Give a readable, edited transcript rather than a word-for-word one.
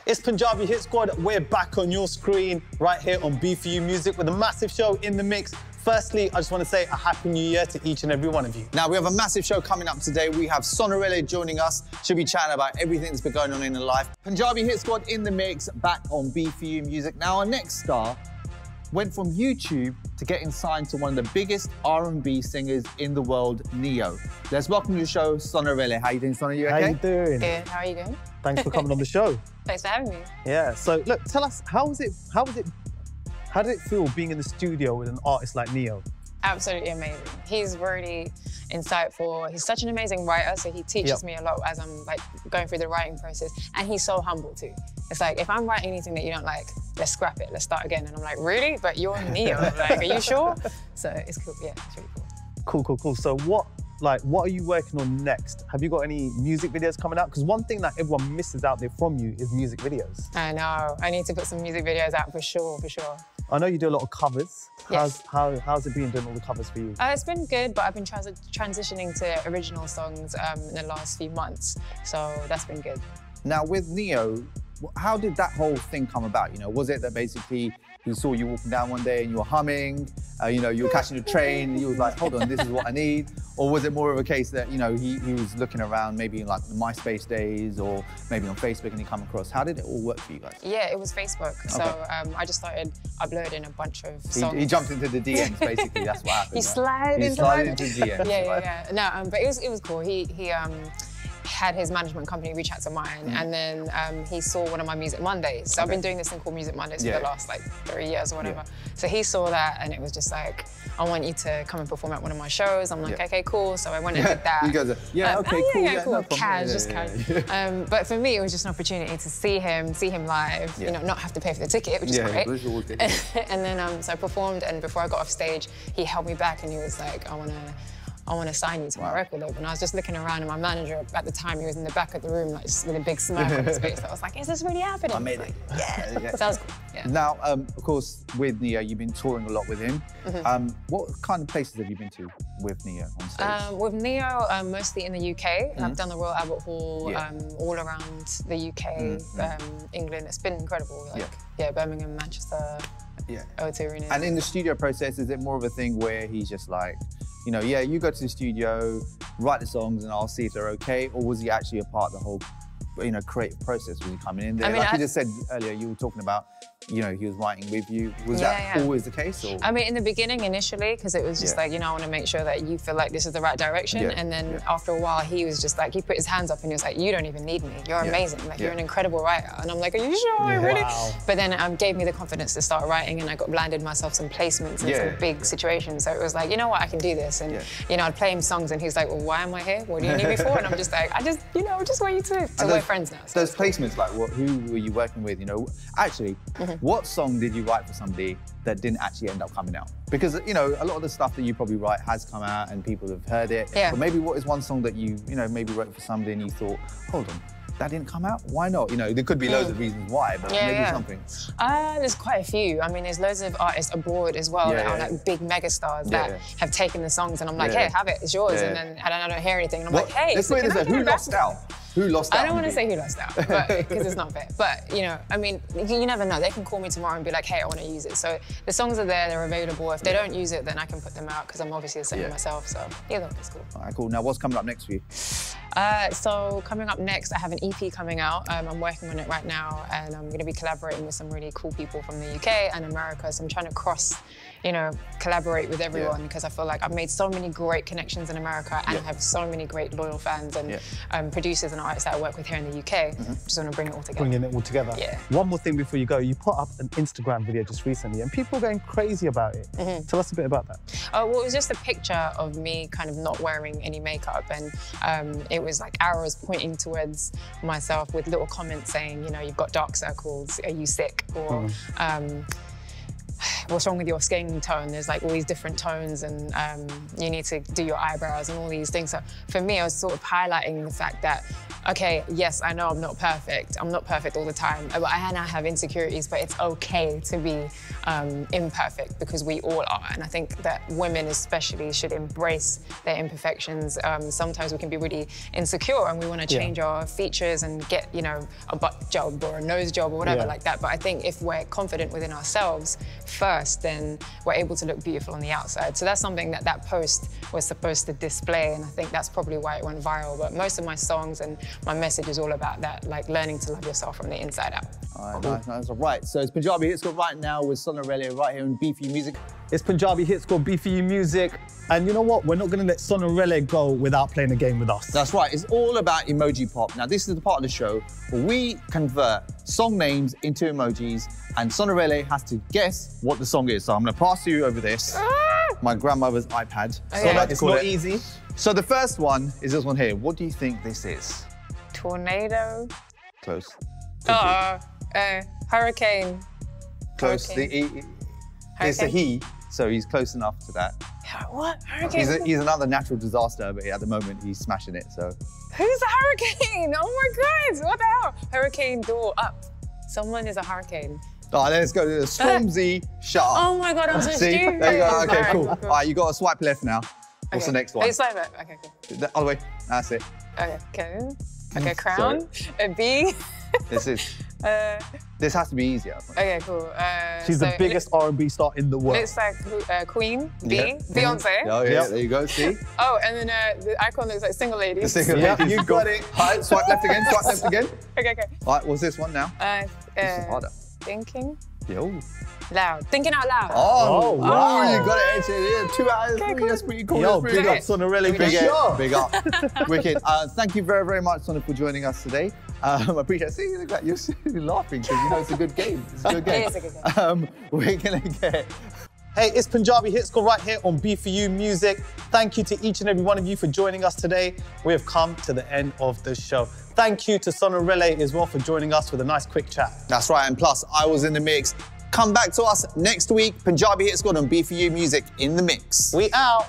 It's Panjabi Hit Squad. We're back on your screen right here on B4U Music with a massive show in the mix. Firstly, I just want to say a Happy New Year to each and every one of you. Now, we have a massive show coming up today. We have Sonna Rele joining us. She'll be chatting about everything that's been going on in her life. Panjabi Hit Squad in the mix, back on B4U Music. Now, our next star went from YouTube to getting signed to one of the biggest R&B singers in the world, Ne-Yo. Let's welcome to the show, Sonna Rele. How you doing, Sonna? You okay? How you doing? Good. How are you doing? Thanks for coming on the show. Thanks for having me. Yeah, so look, tell us, how did it feel being in the studio with an artist like Ne-Yo? Absolutely amazing. He's really insightful. He's such an amazing writer, so he teaches me a lot as I'm like going through the writing process. And he's so humble too. It's like, if I'm writing anything that you don't like, let's scrap it, let's start again. And I'm like, really? But you're Ne-Yo, like, are you sure? So it's cool, yeah, it's really cool. Cool. So what are you working on next? Have you got any music videos coming out? Because one thing that everyone misses out there from you is music videos. I know. I need to put some music videos out for sure. I know you do a lot of covers. Yes. How's it been doing all the covers for you? It's been good, but I've been transitioning to original songs in the last few months, so that's been good. Now, with Ne-Yo, how did that whole thing come about? You know, was it that basically he saw you walking down one day and you were humming, you know, you were catching a train and you was like, hold on, this is what I need? Or was it more of a case that, you know, he was looking around maybe in like the MySpace days or maybe on Facebook and he come across? How did it all work for you guys? Yeah, it was Facebook. Okay. So I just started uploading a bunch of songs. He jumped into the DMs, basically, that's what happened. He slid into the DMs. Yeah. No, but it was cool. He had his management company reach out to mine, and then he saw one of my Music Mondays. So I've been doing this thing called Music Mondays for the last like 3 years or whatever. So he saw that and it was just like, I want you to come and perform at one of my shows. I'm like, okay, cool. So I went and did that. You guys are, okay, cool. Yeah, cool. No Cash, just cash. But for me, it was just an opportunity to see him live, you know, not have to pay for the ticket, which is great. And then so I performed, and before I got off stage, he held me back and he was like, I want to sign you to my record label. And I was just looking around, and my manager at the time, he was in the back of the room, like just with a big smirk on his face. I was like, is this really happening? I made it. Yeah. So that was cool. Yeah. Now, of course, with Ne-Yo, you've been touring a lot with him. What kind of places have you been to with Ne-Yo on stage? With Ne-Yo, mostly in the UK. I've done the Royal Albert Hall, all around the UK, England. It's been incredible. Like, Birmingham, Manchester, O2 Arena. And in the studio process, is it more of a thing where he's just like, you know, you go to the studio, write the songs, and I'll see if they're okay? Or was he actually a part of the whole, you know, creative process? Was he coming in there? I mean, like you just said earlier, you were talking about, you know, he was writing with you. Was that always the case? Or? I mean, in the beginning, initially, because it was just like, you know, I want to make sure that you feel like this is the right direction. And then after a while, he was just like, he put his hands up and he was like, you don't even need me. You're amazing. Like, you're an incredible writer. And I'm like, are you sure? Really? Wow. But then gave me the confidence to start writing, and I landed myself some placements in some big situations. So it was like, you know what, I can do this. And, you know, I'd play him songs and he's like, well, why am I here? What do you need me for? And I'm just like, you know, just want you to we're friends now. So those placements, like, who were you working with? You know, actually, what song did you write for somebody that didn't actually end up coming out? Because, you know, a lot of the stuff that you probably write has come out and people have heard it. But maybe what is one song that you know, maybe wrote for somebody and you thought, hold on, that didn't come out? Why not? You know, there could be loads of reasons why, but maybe something. There's quite a few. I mean, there's loads of artists abroad as well that are like big megastars that have taken the songs, and I'm like, hey, have it, it's yours. And then I don't hear anything, and I'm like, hey, let's put it this way, who lost out? Who lost out? I don't want to say who lost out, because it's not fair. But, you know, I mean, you never know. They can call me tomorrow and be like, hey, I want to use it. So the songs are there, they're available. If they don't use it, then I can put them out, because I'm obviously a singer myself. So yeah, that's cool. All right, cool. Now, what's coming up next for you? So coming up next, I have an EP coming out. I'm working on it right now, and I'm going to be collaborating with some really cool people from the UK and America. So I'm trying to collaborate with everyone, because I feel like I've made so many great connections in America and have so many great loyal fans and producers and artists that I work with here in the UK. Just want to bring it all together. Bringing it all together. Yeah. One more thing before you go, you put up an Instagram video just recently and people are going crazy about it. Tell us a bit about that. Well, it was just a picture of me kind of not wearing any makeup, and it was like arrows pointing towards myself with little comments saying, you know, you've got dark circles, are you sick? Or what's wrong with your skin tone? There's like all these different tones and you need to do your eyebrows and all these things. So for me, I was sort of highlighting the fact that, okay, yes, I know I'm not perfect. I'm not perfect all the time. And I have insecurities, but it's okay to be imperfect because we all are. And I think that women especially should embrace their imperfections. Sometimes we can be really insecure and we want to change our features and get, you know, a butt job or a nose job or whatever like that. But I think if we're confident within ourselves first, then we're able to look beautiful on the outside. So that's something that that post was supposed to display, and I think that's probably why it went viral. But most of my songs and my message is all about that, like learning to love yourself from the inside out. All right, nice. Right, so it's Panjabi Hit Squad right now with Sonna Rele right here in B4U Music. It's Panjabi Hit Squad, B4U Music. And you know what? We're not going to let Sonna Rele go without playing a game with us. That's right. It's all about emoji pop. Now, this is the part of the show where we convert song names into emojis, and Sonna Rele has to guess what the song is. So I'm going to pass you over this, my grandmother's iPad. Okay. So it's not easy. So the first one is this one here. What do you think this is? Tornado. Close. Hurricane. Close. Hurricane. It's a he, so he's close enough to that. What? Hurricane? He's another natural disaster, but at the moment he's smashing it, so. Who's a hurricane? Oh my God, what the hell? Hurricane door up. Someone is a hurricane. All right, let's go to the Stormzy Shut Up. Oh my God, I'm so See? stupid. There you go, okay, All cool. right, All right, you got to swipe left now. What's the next one? It's like that. Okay, cool. The other way, that's it. Okay, okay, crown, a bee. This has to be easier. Okay, cool. She's the biggest R&B star in the world. Looks like Queen, Beyonce. Oh yeah, there you go, see? Oh, and then the icon looks like Single Ladies. The Single Ladies. You got it. All right, swipe left again, swipe left again. Okay. All right, what's this one now? This is harder. Thinking. Yo. Loud. Thinking out loud. Oh, wow. You got it. Yeah, 2 out of 3. cool. That's pretty cool. Yo, That's pretty big up, Sonna Rele. Big up. Wicked. Thank you very, very much, Sonna, for joining us today. I appreciate it. See, look at that. You're laughing because you know it's a good game. It's a good game. It is a good game. We're going to get... Hey, it's Panjabi Hit Squad right here on B4U Music. Thank you to each and every one of you for joining us today. We have come to the end of the show. Thank you to Sonna Rele as well for joining us with a nice quick chat. That's right, and plus, I was in the mix. Come back to us next week. Panjabi Hit Squad on B4U Music in the mix. We out.